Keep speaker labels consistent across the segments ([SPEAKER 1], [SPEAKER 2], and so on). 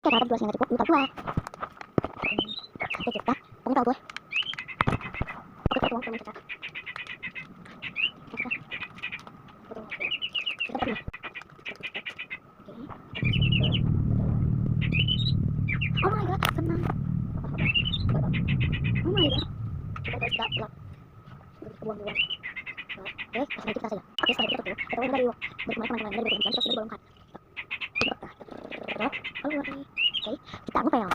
[SPEAKER 1] Cái nào trong chùa thì cũng tao chua. Cái chụp đó, cũng tao chua. Cái tuồng trong chụp. Oh my god, senang. Oh my god. Kita buang-buang. Oke, sekarang kita saja. Oke, sekarang kita tutup. Kita mulai dari teman-teman dari berbulan terus dari berangkat. Oke, kita ngepel.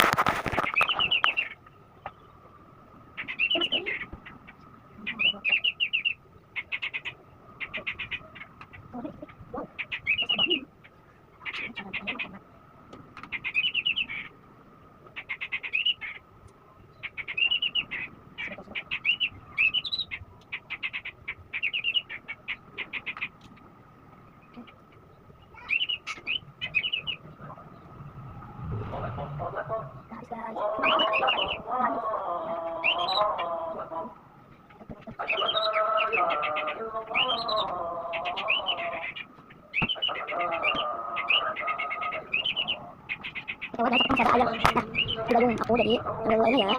[SPEAKER 1] Kita udah dapat cara ayam. Nah, udah gabung aku jadi ambil ini ya.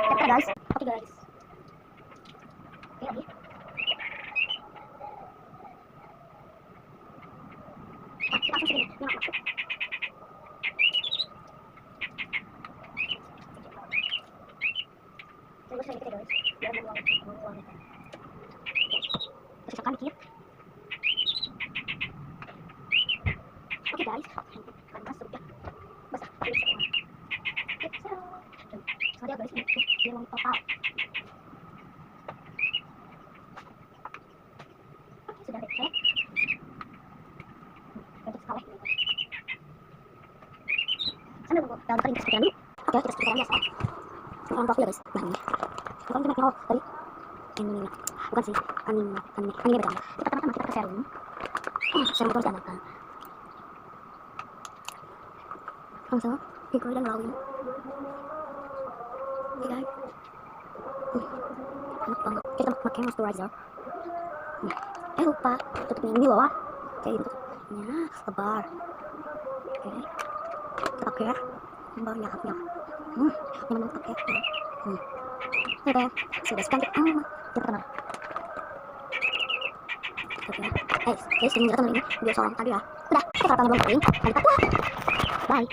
[SPEAKER 1] Kita guys. Oke guys. Oke lagi. Langsung sini. Ini masuk. Terus saya guys. Biar buang. Sisakan dikit. Oke guys. Masuk ya. Basah. Sorry guys, ini mau total. Sudah dicek. Untuk sekali. Sambil nunggu dalam kering seperti ini. Oke, kita seperti biasa. Yang profil guys, bahannya. Bukan cuma nol tadi. Ini. Bukan sih, ini betul. Kita pertama kita pakai serum. Serum itu harus diamalkan. Langsung, hidung dan glowing. Oke guys. Enak banget. Kita pakai moisturizer. Lupa tutupnya ini di bawah. Oke, ini tutupnya lebar. Oke. Kita pakai ya. Lebarnya haknya. Nyaman pakai. Udah. Sudah sekantik. Kita pernah. Oke. Guys, ini teman ini video soal tadi ya. Udah, kita belum kering. Bye.